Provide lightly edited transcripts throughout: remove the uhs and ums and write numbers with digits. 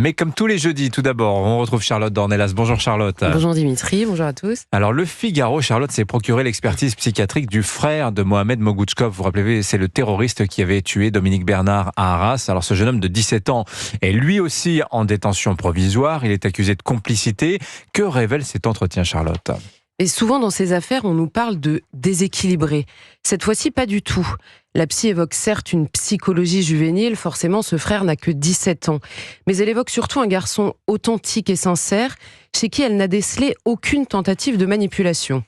Mais comme tous les jeudis, tout d'abord, on retrouve Charlotte Dornelas. Bonjour Charlotte. Bonjour Dimitri, bonjour à tous. Alors le Figaro, Charlotte, s'est procuré l'expertise psychiatrique du frère de Mohamed Mogouchkov. Vous vous rappelez, c'est le terroriste qui avait tué Dominique Bernard à Arras. Alors ce jeune homme de 17 ans est lui aussi en détention provisoire. Il est accusé de complicité. Que révèle cet entretien, Charlotte ? Et souvent dans ces affaires, on nous parle de déséquilibré. Cette fois-ci, pas du tout. La psy évoque certes une psychologie juvénile, forcément ce frère n'a que 17 ans. Mais elle évoque surtout un garçon authentique et sincère, chez qui elle n'a décelé aucune tentative de manipulation.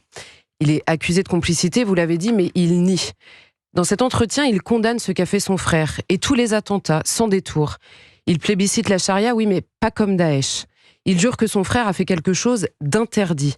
Il est accusé de complicité, vous l'avez dit, mais il nie. Dans cet entretien, il condamne ce qu'a fait son frère et tous les attentats, sans détour. Il plébiscite la charia, oui, mais pas comme Daesh. Il jure que son frère a fait quelque chose d'interdit.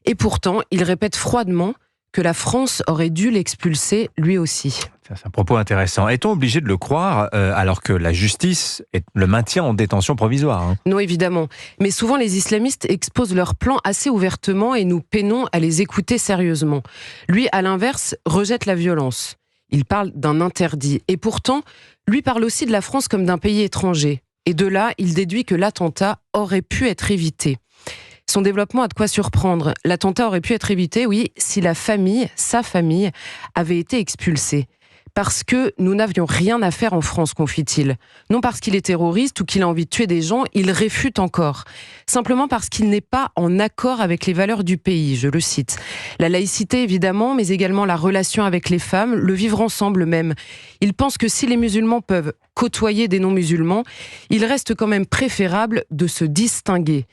Et pourtant, il répète froidement que la France aurait dû l'expulser lui aussi. C'est un propos intéressant. Est-on obligé de le croire alors que la justice le maintient en détention provisoire ? Non, évidemment. Mais souvent, les islamistes exposent leurs plans assez ouvertement et nous peinons à les écouter sérieusement. Lui, à l'inverse, rejette la violence. Il parle d'un interdit. Et pourtant, lui parle aussi de la France comme d'un pays étranger. Et de là, il déduit que l'attentat aurait pu être évité. Son développement a de quoi surprendre. L'attentat aurait pu être évité, oui, si la famille, sa famille, avait été expulsée. Parce que nous n'avions rien à faire en France, confie-t-il. Non parce qu'il est terroriste ou qu'il a envie de tuer des gens, il réfute encore. Simplement parce qu'il n'est pas en accord avec les valeurs du pays, je le cite. La laïcité, évidemment, mais également la relation avec les femmes, le vivre ensemble même. Il pense que si les musulmans peuvent côtoyer des non-musulmans, il reste quand même préférable de se distinguer.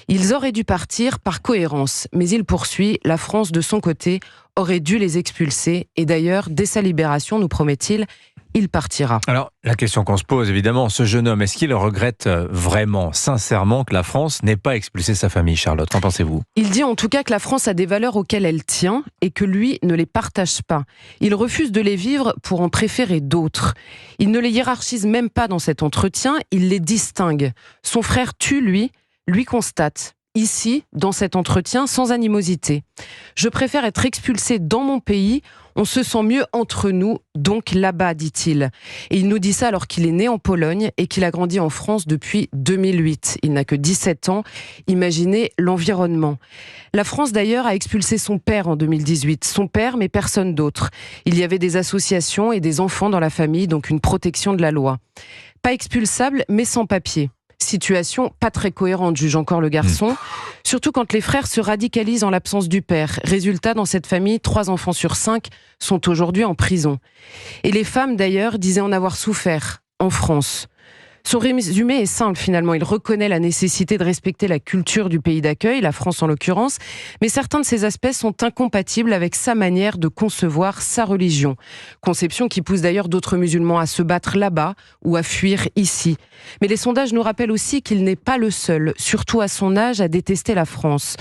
Ils auraient dû partir par cohérence, mais il poursuit, la France de son côté aurait dû les expulser. Et d'ailleurs, dès sa libération, nous promet-il, il partira. Alors, la question qu'on se pose, évidemment, ce jeune homme, est-ce qu'il regrette vraiment, sincèrement, que la France n'ait pas expulsé sa famille, Charlotte ? Qu'en pensez-vous ? Il dit en tout cas que la France a des valeurs auxquelles elle tient et que lui ne les partage pas. Il refuse de les vivre pour en préférer d'autres. Il ne les hiérarchise même pas dans cet entretien, il les distingue. Son frère tue, lui constate. Ici, dans cet entretien, sans animosité. Je préfère être expulsé dans mon pays, on se sent mieux entre nous, donc là-bas, dit-il. Et il nous dit ça alors qu'il est né en Pologne et qu'il a grandi en France depuis 2008. Il n'a que 17 ans. Imaginez l'environnement. La France, d'ailleurs, a expulsé son père en 2018. Son père, mais personne d'autre. Il y avait des associations et des enfants dans la famille, donc une protection de la loi. Pas expulsable, mais sans papier. Situation pas très cohérente, juge encore le garçon, surtout quand les frères se radicalisent en l'absence du père. Résultat, dans cette famille, 3 enfants sur 5 sont aujourd'hui en prison. Et les femmes, d'ailleurs, disaient en avoir souffert en France. Son résumé est simple finalement, il reconnaît la nécessité de respecter la culture du pays d'accueil, la France en l'occurrence, mais certains de ces aspects sont incompatibles avec sa manière de concevoir sa religion. Conception qui pousse d'ailleurs d'autres musulmans à se battre là-bas ou à fuir ici. Mais les sondages nous rappellent aussi qu'il n'est pas le seul, surtout à son âge, à détester la France.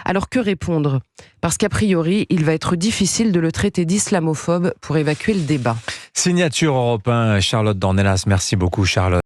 Alors que répondre ? Parce qu'a priori, il va être difficile de le traiter d'islamophobe pour évacuer le débat. Signature Europe 1, Charlotte Dornelas. Merci beaucoup, Charlotte.